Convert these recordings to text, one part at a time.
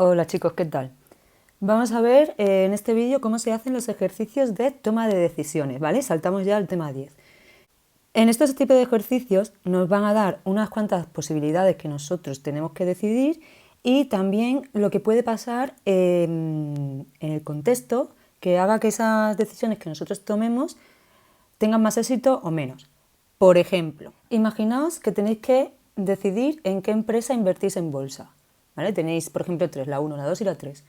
Hola chicos, ¿qué tal? Vamos a ver en este vídeo cómo se hacen los ejercicios de toma de decisiones, ¿vale? Saltamos ya al tema 10. En estos tipos de ejercicios nos van a dar unas cuantas posibilidades que nosotros tenemos que decidir y también lo que puede pasar en el contexto que haga que esas decisiones que nosotros tomemos tengan más éxito o menos. Por ejemplo, imaginaos que tenéis que decidir en qué empresa invertís en bolsa. ¿Vale? Tenéis, por ejemplo, tres, la 1, la 2 y la 3.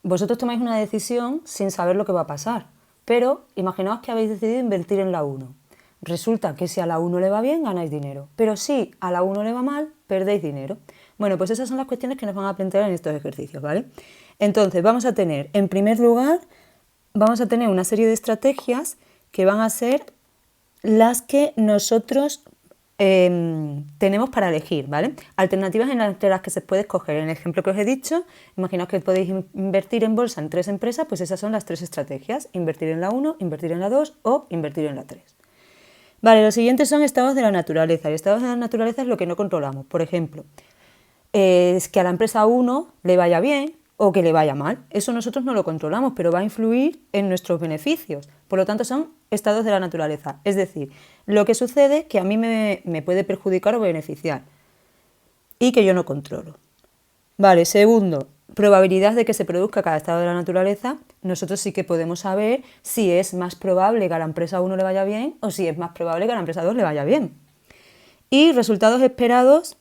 Vosotros tomáis una decisión sin saber lo que va a pasar, pero imaginaos que habéis decidido invertir en la 1. Resulta que si a la 1 le va bien, ganáis dinero, pero si a la 1 le va mal, perdéis dinero. Bueno, pues esas son las cuestiones que nos van a plantear en estos ejercicios, ¿vale? Entonces, vamos a tener, en primer lugar, vamos a tener una serie de estrategias que van a ser las que nosotros tenemos para elegir, ¿vale? Alternativas entre las que se puede escoger. En el ejemplo que os he dicho, imaginaos que podéis invertir en bolsa en 3 empresas, pues esas son las 3 estrategias. Invertir en la 1, invertir en la 2 o invertir en la 3. Vale, los siguientes son estados de la naturaleza. Y estados de la naturaleza es lo que no controlamos. Por ejemplo, es que a la empresa 1 le vaya bien o que le vaya mal. Eso nosotros no lo controlamos, pero va a influir en nuestros beneficios. Por lo tanto, son estados de la naturaleza. Es decir, lo que sucede que a mí me puede perjudicar o beneficiar y que yo no controlo. Vale, segundo, probabilidad de que se produzca cada estado de la naturaleza. Nosotros sí que podemos saber si es más probable que a la empresa 1 le vaya bien o si es más probable que a la empresa 2 le vaya bien. Y resultados esperados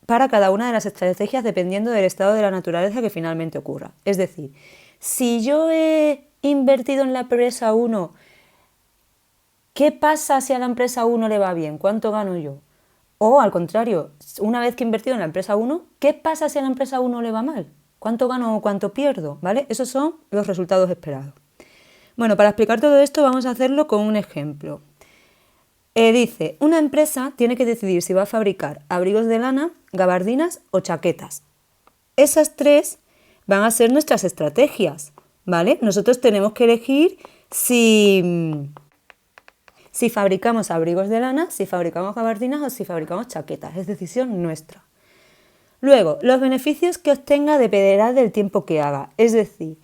para cada una de las estrategias dependiendo del estado de la naturaleza que finalmente ocurra. Es decir, si yo he invertido en la empresa 1, ¿qué pasa si a la empresa 1 le va bien? ¿Cuánto gano yo? O al contrario, una vez que he invertido en la empresa 1, ¿qué pasa si a la empresa 1 le va mal? ¿Cuánto gano o cuánto pierdo? ¿Vale? Esos son los resultados esperados. Bueno, para explicar todo esto vamos a hacerlo con un ejemplo. Dice, una empresa tiene que decidir si va a fabricar abrigos de lana, gabardinas o chaquetas. Esas 3 van a ser nuestras estrategias, ¿vale? Nosotros tenemos que elegir si fabricamos abrigos de lana, si fabricamos gabardinas o si fabricamos chaquetas. Es decisión nuestra. Luego, los beneficios que obtenga dependerá del tiempo que haga, es decir,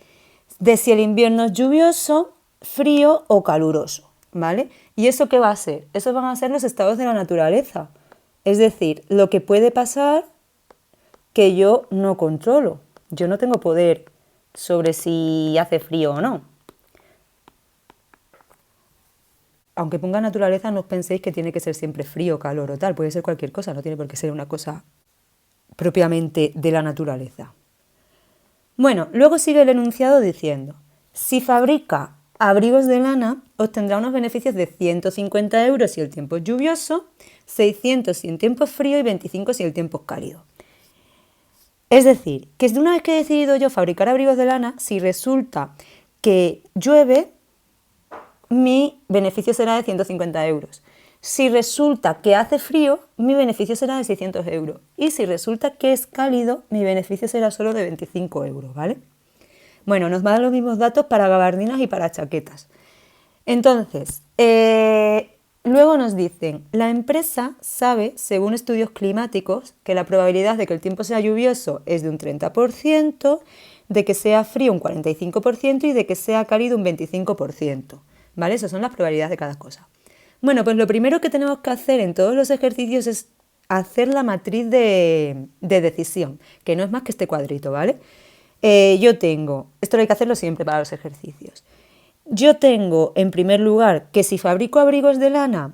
de si el invierno es lluvioso, frío o caluroso, ¿vale? ¿Y eso qué va a ser? Esos van a ser los estados de la naturaleza, es decir, lo que puede pasar que yo no controlo. Yo no tengo poder sobre si hace frío o no. Aunque ponga naturaleza, no os penséis que tiene que ser siempre frío, calor o tal, puede ser cualquier cosa, no tiene por qué ser una cosa propiamente de la naturaleza. Bueno, luego sigue el enunciado diciendo, si fabrica abrigos de lana, obtendrá unos beneficios de 150 euros si el tiempo es lluvioso, 600 si el tiempo es frío y 25 si el tiempo es cálido. Es decir, que una vez que he decidido yo fabricar abrigos de lana, si resulta que llueve, mi beneficio será de 150 euros. Si resulta que hace frío, mi beneficio será de 600 euros. Y si resulta que es cálido, mi beneficio será solo de 25 euros, ¿vale? Bueno, nos van los mismos datos para gabardinas y para chaquetas. Entonces, luego nos dicen, la empresa sabe, según estudios climáticos, que la probabilidad de que el tiempo sea lluvioso es de un 30%, de que sea frío un 45% y de que sea cálido un 25%. ¿Vale? Esas son las probabilidades de cada cosa. Bueno, pues lo primero que tenemos que hacer en todos los ejercicios es hacer la matriz de decisión, que no es más que este cuadrito, ¿vale? Yo tengo, esto lo hay que hacerlo siempre para los ejercicios, yo tengo en primer lugar que si fabrico abrigos de lana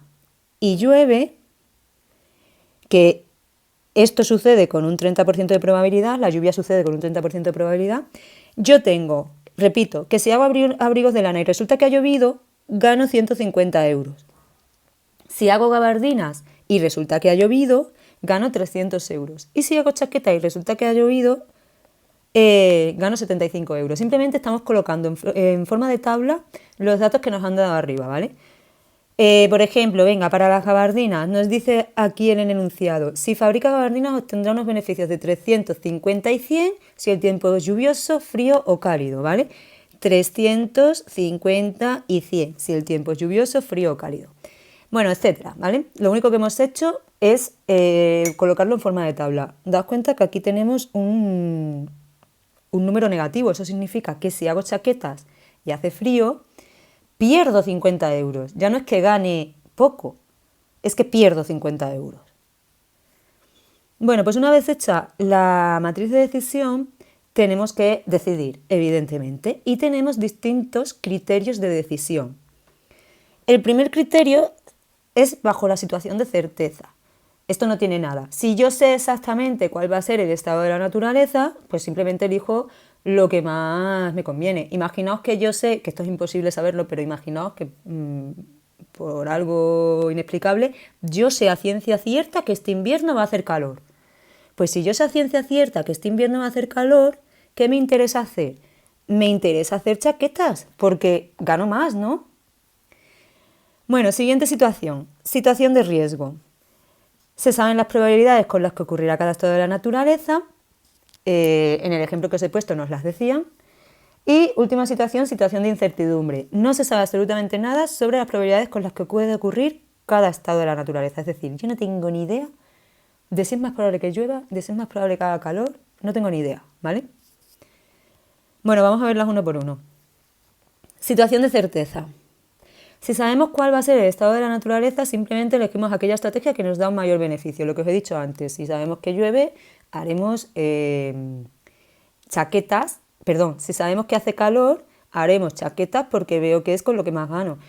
y llueve, que esto sucede con un 30% de probabilidad, la lluvia sucede con un 30% de probabilidad, yo tengo, repito, que si hago abrigos de lana y resulta que ha llovido, gano 150 euros. Si hago gabardinas y resulta que ha llovido, gano 300 euros. Y si hago chaqueta y resulta que ha llovido, gano 75 euros. Simplemente estamos colocando en forma de tabla los datos que nos han dado arriba, ¿vale? Por ejemplo, venga, para las gabardinas, nos dice aquí en el enunciado, si fabrica gabardinas obtendrá unos beneficios de 350 y 100 si el tiempo es lluvioso, frío o cálido, ¿vale? 350 y 100 si el tiempo es lluvioso, frío o cálido. Bueno, etcétera, ¿vale? Lo único que hemos hecho es colocarlo en forma de tabla. Daos cuenta que aquí tenemos un un número negativo. Eso significa que si hago chaquetas y hace frío, pierdo 50 euros. Ya no es que gane poco, es que pierdo 50 euros. Bueno, pues una vez hecha la matriz de decisión, tenemos que decidir, evidentemente, y tenemos distintos criterios de decisión. El primer criterio es bajo la situación de certeza. Esto no tiene nada. Si yo sé exactamente cuál va a ser el estado de la naturaleza, pues simplemente elijo lo que más me conviene. Imaginaos que yo sé, que esto es imposible saberlo, pero imaginaos que por algo inexplicable, yo sé a ciencia cierta que este invierno va a hacer calor. Pues si yo sé a ciencia cierta que este invierno va a hacer calor, ¿qué me interesa hacer? Me interesa hacer chaquetas, porque gano más, ¿no? Bueno, siguiente situación. Situación de riesgo. Se saben las probabilidades con las que ocurrirá cada estado de la naturaleza. En el ejemplo que os he puesto nos las decían. Y última situación, situación de incertidumbre. No se sabe absolutamente nada sobre las probabilidades con las que puede ocurrir cada estado de la naturaleza. Es decir, yo no tengo ni idea de si es más probable que llueva, de si es más probable que haga calor. No tengo ni idea, ¿vale? Bueno, vamos a verlas uno por uno. Situación de certeza. Si sabemos cuál va a ser el estado de la naturaleza, simplemente elegimos aquella estrategia que nos da un mayor beneficio. Lo que os he dicho antes, si sabemos que llueve, haremos chaquetas, perdón, si sabemos que hace calor, haremos chaquetas porque veo que es con lo que más gano.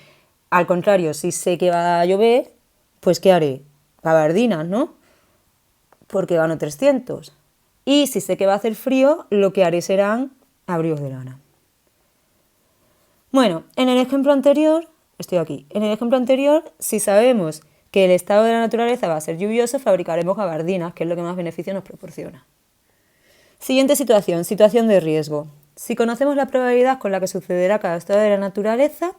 Al contrario, si sé que va a llover, pues ¿qué haré? Gabardinas, ¿no? Porque gano 300. Y si sé que va a hacer frío, lo que haré serán abrigos de lana. Bueno, en el ejemplo anterior, en el ejemplo anterior, si sabemos que el estado de la naturaleza va a ser lluvioso, fabricaremos gabardinas, que es lo que más beneficio nos proporciona. Siguiente situación, situación de riesgo. Si conocemos la probabilidad con la que sucederá cada estado de la naturaleza,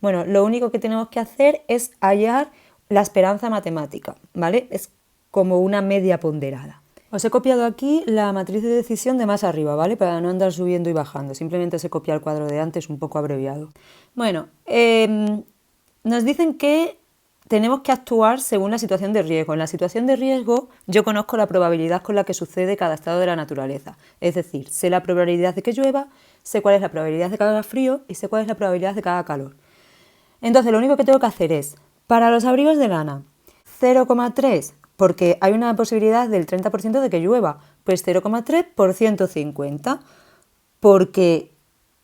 bueno, lo único que tenemos que hacer es hallar la esperanza matemática, ¿vale? Es como una media ponderada. Os he copiado aquí la matriz de decisión de más arriba, ¿vale? Para no andar subiendo y bajando, simplemente se copia el cuadro de antes un poco abreviado. Bueno, nos dicen que tenemos que actuar según la situación de riesgo. En la situación de riesgo yo conozco la probabilidad con la que sucede cada estado de la naturaleza. Es decir, sé la probabilidad de que llueva, sé cuál es la probabilidad de que haga frío y sé cuál es la probabilidad de que haga calor. Entonces lo único que tengo que hacer es, para los abrigos de lana, 0,3, porque hay una posibilidad del 30% de que llueva, pues 0,3 por 150, porque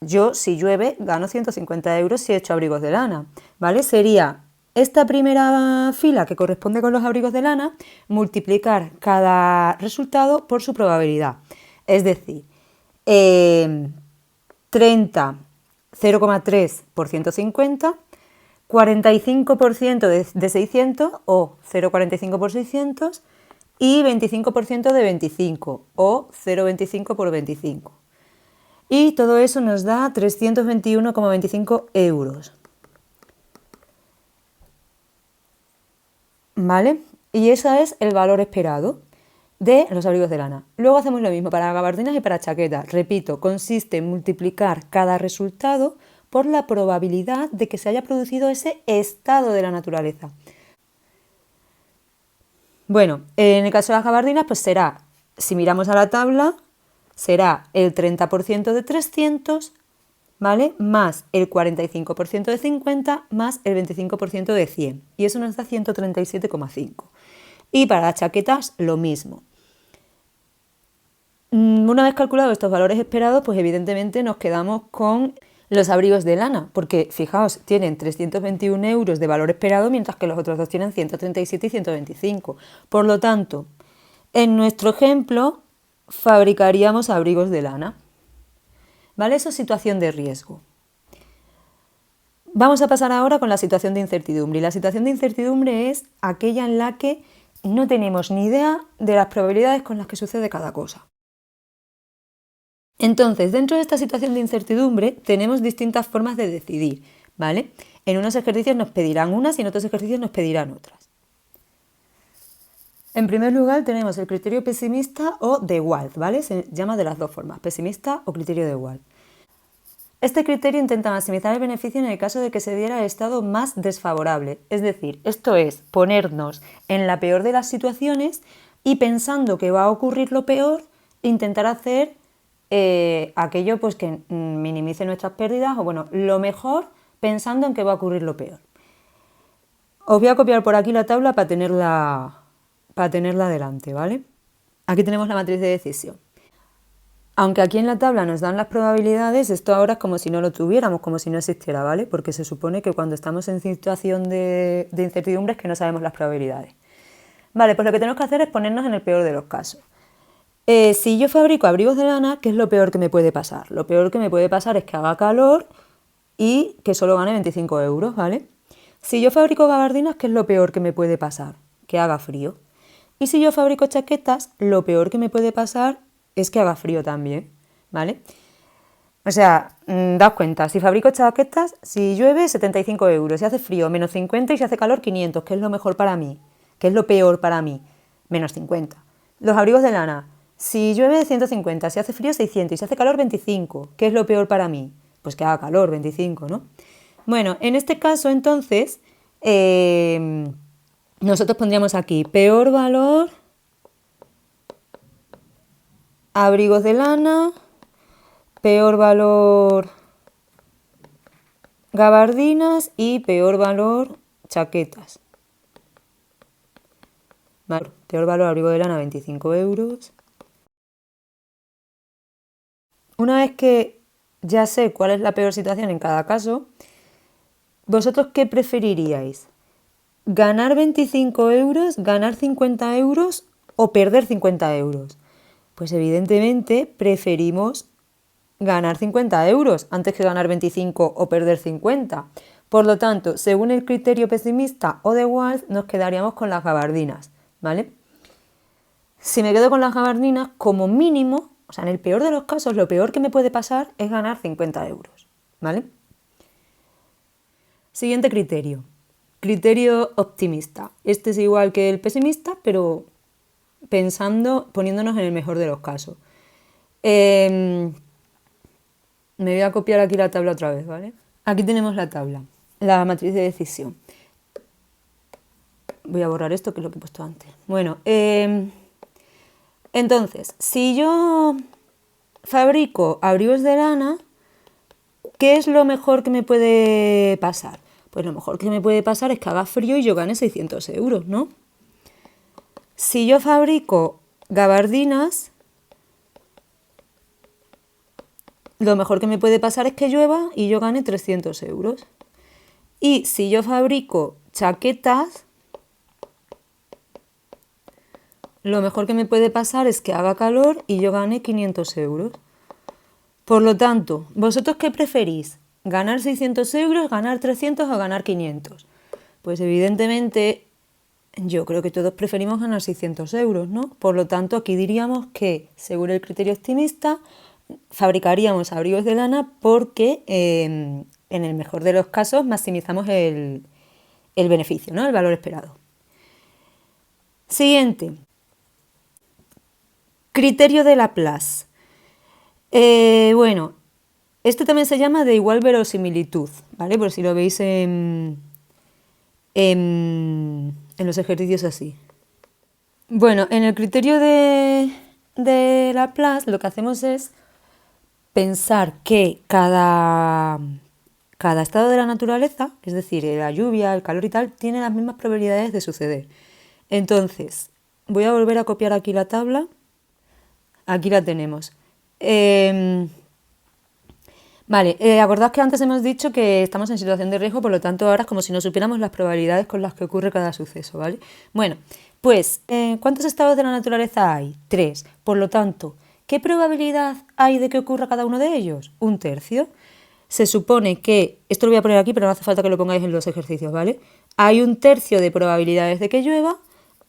yo si llueve gano 150 euros si he hecho abrigos de lana, ¿vale? Sería esta primera fila que corresponde con los abrigos de lana, multiplicar cada resultado por su probabilidad. Es decir, 30, 0,3 por 150, 45% de 600 o 0,45 por 600 y 25% de 25 o 0,25 por 25. Y todo eso nos da 321,25 euros. ¿Vale? Y ese es el valor esperado de los abrigos de lana. Luego hacemos lo mismo para gabardinas y para chaquetas. Repito, consiste en multiplicar cada resultado por la probabilidad de que se haya producido ese estado de la naturaleza. Bueno, en el caso de las gabardinas, pues será, si miramos a la tabla, será el 30% de 300, ¿vale? Más el 45% de 50, más el 25% de 100. Y eso nos da 137,5. Y para las chaquetas, lo mismo. Una vez calculados estos valores esperados, pues evidentemente nos quedamos con los abrigos de lana, porque fijaos, tienen 321 euros de valor esperado, mientras que los otros dos tienen 137 y 125. Por lo tanto, en nuestro ejemplo, fabricaríamos abrigos de lana. ¿Vale? Eso es situación de riesgo. Vamos a pasar ahora con la situación de incertidumbre. Y la situación de incertidumbre es aquella en la que no tenemos ni idea de las probabilidades con las que sucede cada cosa. Entonces, dentro de esta situación de incertidumbre tenemos distintas formas de decidir, ¿vale? En unos ejercicios nos pedirán unas y en otros ejercicios nos pedirán otras. En primer lugar tenemos el criterio pesimista o de Wald, ¿vale? Se llama de las dos formas, pesimista o criterio de Wald. Este criterio intenta maximizar el beneficio en el caso de que se diera el estado más desfavorable, es decir, esto es ponernos en la peor de las situaciones y pensando que va a ocurrir lo peor, intentar hacer aquello pues que minimice nuestras pérdidas o bueno, lo mejor pensando en que va a ocurrir lo peor. Os voy a copiar por aquí la tabla para tenerla delante, ¿vale? Aquí tenemos la matriz de decisión. Aunque aquí en la tabla nos dan las probabilidades, esto ahora es como si no lo tuviéramos, como si no existiera, ¿vale? Porque se supone que cuando estamos en situación de incertidumbre es que no sabemos las probabilidades. Vale, pues lo que tenemos que hacer es ponernos en el peor de los casos. Si yo fabrico abrigos de lana, ¿qué es lo peor que me puede pasar? Lo peor que me puede pasar es que haga calor y que solo gane 25 euros, ¿vale? Si yo fabrico gabardinas, ¿qué es lo peor que me puede pasar? Que haga frío. Y si yo fabrico chaquetas, lo peor que me puede pasar es que haga frío también, ¿vale? O sea, daos cuenta, si fabrico chaquetas, si llueve 75 euros, si hace frío menos 50 y si hace calor 500, ¿qué es lo mejor para mí? ¿Qué es lo peor para mí? Menos 50. Los abrigos de lana, si llueve 150, si hace frío 600 y si hace calor 25, ¿qué es lo peor para mí? Pues que haga calor, 25, ¿no? Bueno, en este caso entonces, nosotros pondríamos aquí peor valor, abrigos de lana, peor valor gabardinas y peor valor chaquetas. Vale, peor valor abrigo de lana 25 euros. Una vez que ya sé cuál es la peor situación en cada caso, ¿vosotros qué preferiríais? ¿Ganar 25 euros, ganar 50 euros o perder 50 euros? Pues evidentemente preferimos ganar 50 euros antes que ganar 25 o perder 50. Por lo tanto, según el criterio pesimista o de Walsh, nos quedaríamos con las gabardinas, ¿vale? Si me quedo con las gabardinas, como mínimo, o sea, en el peor de los casos, lo peor que me puede pasar es ganar 50 euros, ¿vale? Siguiente criterio. Criterio optimista. Este es igual que el pesimista, pero poniéndonos en el mejor de los casos. Me voy a copiar aquí la tabla otra vez, ¿vale? Aquí tenemos la tabla, la matriz de decisión. Voy a borrar esto, que es lo que he puesto antes. Bueno, entonces, si yo fabrico abrigos de lana, ¿qué es lo mejor que me puede pasar? Pues lo mejor que me puede pasar es que haga frío y yo gane 600 euros, ¿no? Si yo fabrico gabardinas, lo mejor que me puede pasar es que llueva y yo gane 300 euros. Y si yo fabrico chaquetas, lo mejor que me puede pasar es que haga calor y yo gane 500 euros. Por lo tanto, ¿vosotros qué preferís? ¿Ganar 600 euros, ganar 300 o ganar 500? Pues evidentemente yo creo que todos preferimos ganar 600 euros, ¿no? Por lo tanto, aquí diríamos que, según el criterio optimista, fabricaríamos abrigos de lana porque en el mejor de los casos maximizamos el beneficio, ¿no? El valor esperado. Siguiente. Criterio de Laplace. Bueno, esto también se llama de igual verosimilitud, ¿vale? Por si lo veis en los ejercicios así. Bueno, en el criterio de Laplace lo que hacemos es pensar que cada estado de la naturaleza, es decir, la lluvia, el calor y tal, tiene las mismas probabilidades de suceder. Entonces, voy a volver a copiar aquí la tabla. Aquí la tenemos. Vale, acordaos que antes hemos dicho que estamos en situación de riesgo, por lo tanto ahora es como si no supiéramos las probabilidades con las que ocurre cada suceso, ¿vale? Bueno, pues, ¿cuántos estados de la naturaleza hay? 3. Por lo tanto, ¿qué probabilidad hay de que ocurra cada uno de ellos? 1/3. Se supone que, esto lo voy a poner aquí, pero no hace falta que lo pongáis en los ejercicios, ¿vale? Hay 1/3 de probabilidades de que llueva,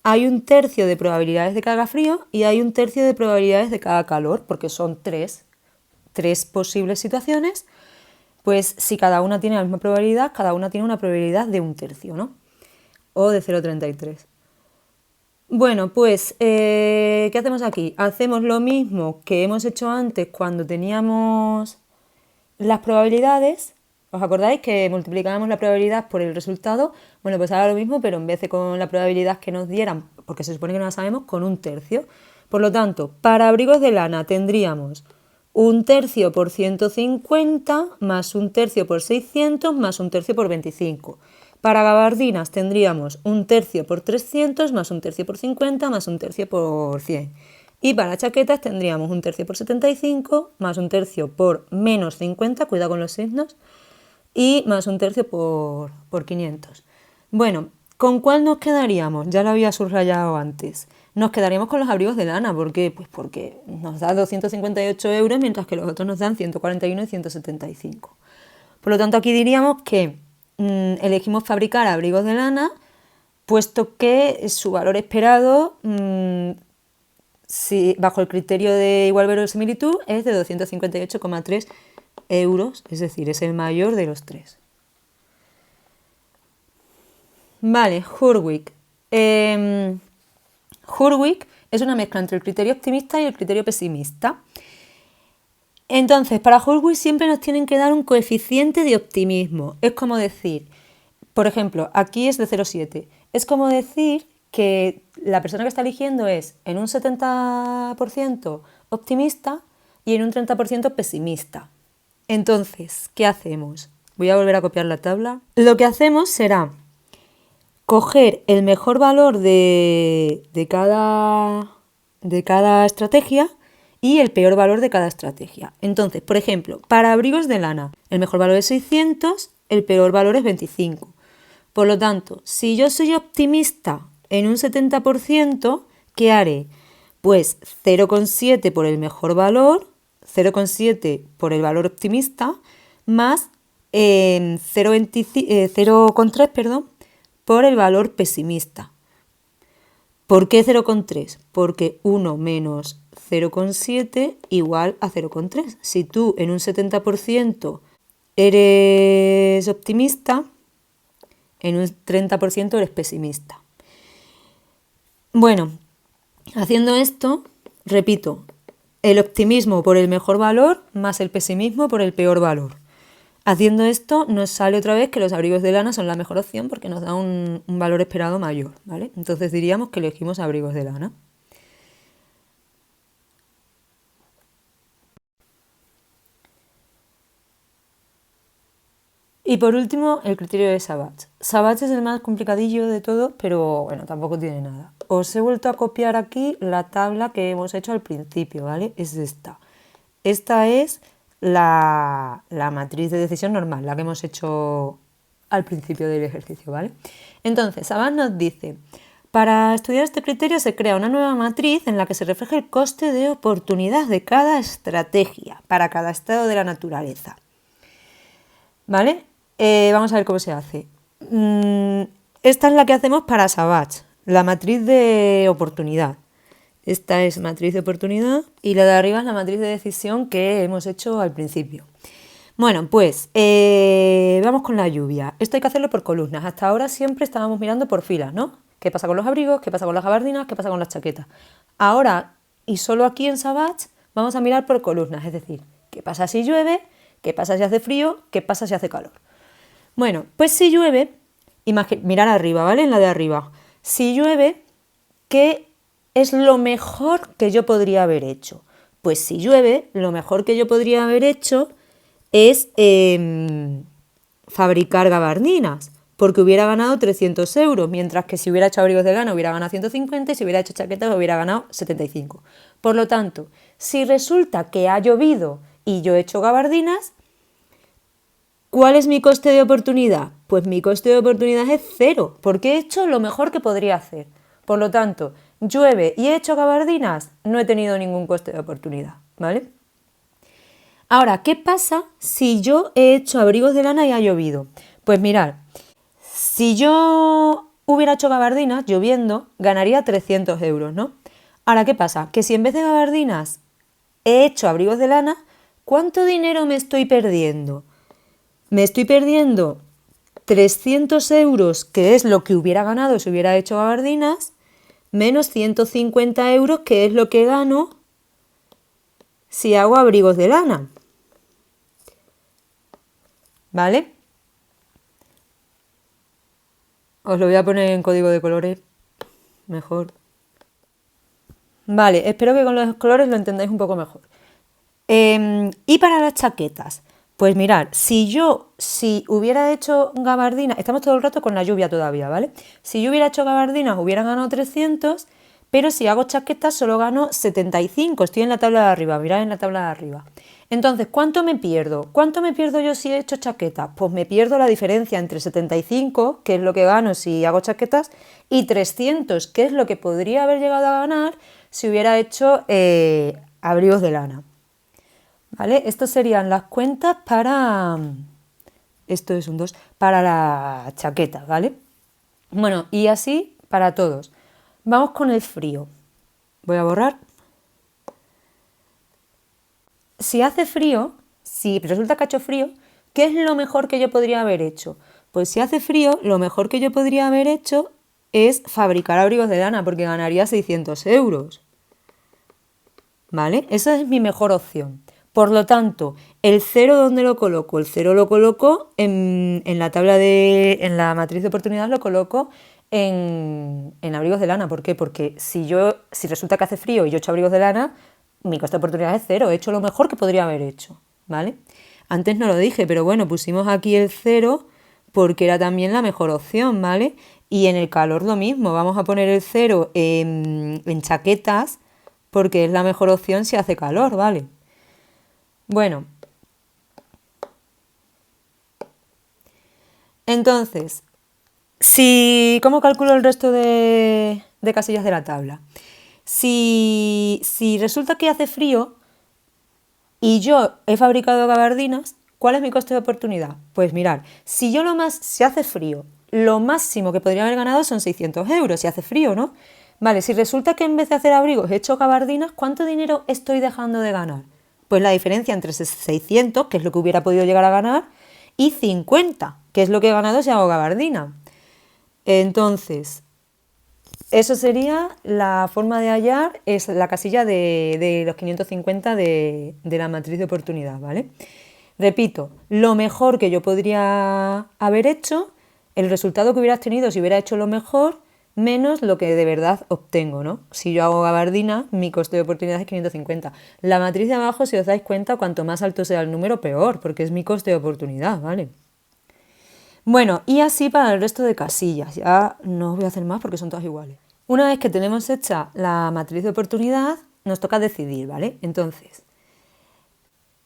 hay 1/3 de probabilidades de que haga frío y hay 1/3 de probabilidades de que haga calor, porque son tres posibles situaciones. Pues si cada una tiene la misma probabilidad, cada una tiene una probabilidad de 1/3, ¿no? O de 0,33. Bueno, pues, ¿qué hacemos aquí? Hacemos lo mismo que hemos hecho antes cuando teníamos las probabilidades. ¿Os acordáis que multiplicábamos la probabilidad por el resultado? Bueno, pues ahora lo mismo, pero en vez de con la probabilidad que nos dieran, porque se supone que no la sabemos, con 1/3. Por lo tanto, para abrigos de lana tendríamos un tercio por 150 más un tercio por 600 más un tercio por 25. Para gabardinas tendríamos un tercio por 300 más un tercio por 50 más un tercio por 100. Y para chaquetas tendríamos un tercio por 75 más un tercio por menos 50, cuidado con los signos, y más un tercio por 500. Bueno, ¿con cuál nos quedaríamos? Ya lo había subrayado antes. Nos quedaríamos con los abrigos de lana. ¿Por qué? Pues porque nos da 258 euros, mientras que los otros nos dan 141 y 175. Por lo tanto, aquí diríamos que elegimos fabricar abrigos de lana, puesto que su valor esperado, bajo el criterio de igual verosimilitud, es de 258,3 euros, es decir, es el mayor de los tres. Vale, Hurwitz. Hurwitz es una mezcla entre el criterio optimista y el criterio pesimista. Entonces, para Hurwitz siempre nos tienen que dar un coeficiente de optimismo. Es como decir, por ejemplo, aquí es de 0,7. Es como decir que la persona que está eligiendo es en un 70% optimista y en un 30% pesimista. Entonces, ¿qué hacemos? Voy a volver a copiar la tabla. Lo que hacemos será coger el mejor valor de cada estrategia y el peor valor de cada estrategia. Entonces, por ejemplo, para abrigos de lana, el mejor valor es 600, el peor valor es 25. Por lo tanto, si yo soy optimista en un 70%, ¿qué haré? Pues 0,7 por el mejor valor, 0,7 por el valor optimista, más 0,3, por el valor pesimista. ¿Por qué 0,3? Porque 1 menos 0,7 igual a 0,3. Si tú en un 70% eres optimista, en un 30% eres pesimista. Bueno, haciendo esto, repito, el optimismo por el mejor valor más el pesimismo por el peor valor. Haciendo esto nos sale otra vez que los abrigos de lana son la mejor opción porque nos da un valor esperado mayor, ¿vale? Entonces diríamos que elegimos abrigos de lana. Y por último, el criterio de Savage. Savage es el más complicadillo de todos, pero bueno, tampoco tiene nada. Os he vuelto a copiar aquí la tabla que hemos hecho al principio, ¿vale? Es esta. Esta es la matriz de decisión normal, la que hemos hecho al principio del ejercicio, ¿vale? Entonces, Savage nos dice, para estudiar este criterio se crea una nueva matriz en la que se refleja el coste de oportunidad de cada estrategia para cada estado de la naturaleza. ¿Vale? Vamos a ver cómo se hace. Esta es la que hacemos para Savage, la matriz de oportunidad. Esta es matriz de oportunidad y la de arriba es la matriz de decisión que hemos hecho al principio. Bueno, pues vamos con la lluvia. Esto hay que hacerlo por columnas. Hasta ahora siempre estábamos mirando por filas, ¿no? ¿Qué pasa con los abrigos? ¿Qué pasa con las gabardinas? ¿Qué pasa con las chaquetas? Ahora, y solo aquí en Savage, vamos a mirar por columnas. Es decir, ¿qué pasa si llueve? ¿Qué pasa si hace frío? ¿Qué pasa si hace calor? Bueno, pues si llueve, mirar arriba, ¿vale? En la de arriba. Si llueve, ¿qué es lo mejor que yo podría haber hecho? Pues si llueve, lo mejor que yo podría haber hecho es fabricar gabardinas, porque hubiera ganado 300 euros, mientras que si hubiera hecho abrigos de lana hubiera ganado 150 y si hubiera hecho chaquetas hubiera ganado 75. Por lo tanto, si resulta que ha llovido y yo he hecho gabardinas, ¿cuál es mi coste de oportunidad? Pues mi coste de oportunidad es 0, porque he hecho lo mejor que podría hacer. Por lo tanto, llueve y he hecho gabardinas, no he tenido ningún coste de oportunidad, ¿vale? Ahora, ¿qué pasa si yo he hecho abrigos de lana y ha llovido? Pues mirad, si yo hubiera hecho gabardinas lloviendo, ganaría 300 euros, ¿no? Ahora, ¿qué pasa? Que si en vez de gabardinas he hecho abrigos de lana, ¿cuánto dinero me estoy perdiendo? Me estoy perdiendo 300 euros, que es lo que hubiera ganado si hubiera hecho gabardinas, menos 150 euros, que es lo que gano si hago abrigos de lana. ¿Vale? Os lo voy a poner en código de colores mejor. Vale, espero que con los colores lo entendáis un poco mejor. Y para las chaquetas, pues mirar, si hubiera hecho gabardinas, estamos todo el rato con la lluvia todavía, ¿vale? Si yo hubiera hecho gabardinas hubiera ganado 300, pero si hago chaquetas solo gano 75, estoy en la tabla de arriba, mirad en la tabla de arriba. Entonces, ¿cuánto me pierdo? ¿Cuánto me pierdo yo si he hecho chaquetas? Pues me pierdo la diferencia entre 75, que es lo que gano si hago chaquetas, y 300, que es lo que podría haber llegado a ganar si hubiera hecho abrigos de lana. ¿Vale? Estas serían las cuentas para... Esto es un 2, para la chaqueta, ¿vale? Bueno, y así para todos. Vamos con el frío. Voy a borrar. Si hace frío, si resulta que ha hecho frío, ¿qué es lo mejor que yo podría haber hecho? Pues si hace frío, lo mejor que yo podría haber hecho es fabricar abrigos de lana, porque ganaría 600 euros. ¿Vale? Esa es mi mejor opción. Por lo tanto, el 0, ¿dónde lo coloco? El 0 lo coloco en la tabla en la matriz de oportunidades lo coloco en abrigos de lana. ¿Por qué? Porque si resulta que hace frío y yo he hecho abrigos de lana, mi coste de oportunidad es 0, he hecho lo mejor que podría haber hecho, ¿vale? Antes no lo dije, pero bueno, pusimos aquí el 0 porque era también la mejor opción, ¿vale? Y en el calor lo mismo, vamos a poner el 0 en chaquetas porque es la mejor opción si hace calor, ¿vale? Bueno, entonces, ¿cómo calculo el resto de casillas de la tabla? Si resulta que hace frío y yo he fabricado gabardinas, ¿cuál es mi coste de oportunidad? Pues mirar, si hace frío, lo máximo que podría haber ganado son 600 euros, si hace frío, ¿no? Vale, si resulta que en vez de hacer abrigos he hecho gabardinas, ¿cuánto dinero estoy dejando de ganar? Pues la diferencia entre 600, que es lo que hubiera podido llegar a ganar, y 50, que es lo que he ganado si hago gabardina. Entonces, eso sería la forma de hallar, es la casilla de los 550 de la matriz de oportunidad, ¿vale? Repito, lo mejor que yo podría haber hecho, el resultado que hubieras tenido si hubiera hecho lo mejor, menos lo que de verdad obtengo, ¿no? Si yo hago gabardina, mi coste de oportunidad es 550. La matriz de abajo, si os dais cuenta, cuanto más alto sea el número, peor, porque es mi coste de oportunidad, ¿vale? Bueno, y así para el resto de casillas. Ya no os voy a hacer más porque son todas iguales. Una vez que tenemos hecha la matriz de oportunidad, nos toca decidir, ¿vale? Entonces,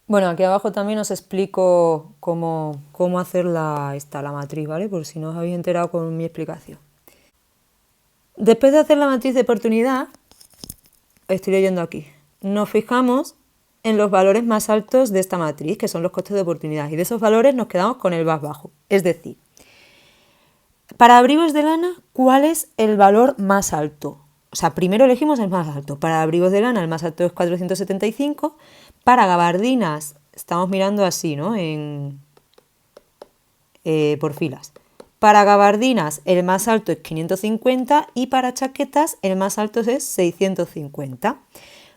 bueno, aquí abajo también os explico cómo hacer la matriz, ¿vale? Por si no os habéis enterado con mi explicación. Después de hacer la matriz de oportunidad, estoy leyendo aquí, nos fijamos en los valores más altos de esta matriz, que son los costes de oportunidad, y de esos valores nos quedamos con el más bajo. Es decir, para abrigos de lana, ¿cuál es el valor más alto? O sea, primero elegimos el más alto. Para abrigos de lana el más alto es 475. Para gabardinas, estamos mirando así, ¿no? Por filas. Para gabardinas el más alto es 550 y para chaquetas el más alto es 650.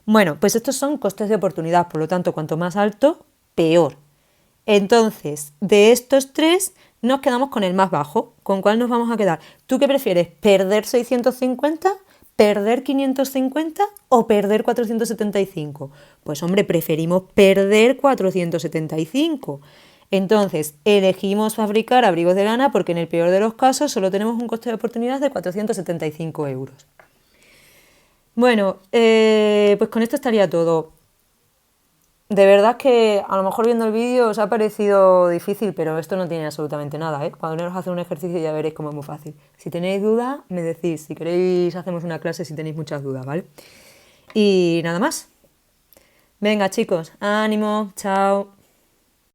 Bueno, pues estos son costes de oportunidad, por lo tanto, cuanto más alto, peor. Entonces, de estos tres nos quedamos con el más bajo. ¿Con cuál nos vamos a quedar? ¿Tú qué prefieres? ¿Perder 650? ¿Perder 550 o perder 475? Pues hombre, preferimos perder 475. Entonces, elegimos fabricar abrigos de lana porque en el peor de los casos solo tenemos un coste de oportunidad de 475 euros. Bueno, pues con esto estaría todo. De verdad que a lo mejor viendo el vídeo os ha parecido difícil, pero esto no tiene absolutamente nada, ¿eh? Cuando os hace un ejercicio ya veréis cómo es muy fácil. Si tenéis dudas, me decís. Si queréis, hacemos una clase si tenéis muchas dudas, ¿vale? Y nada más. Venga, chicos, ánimo, chao.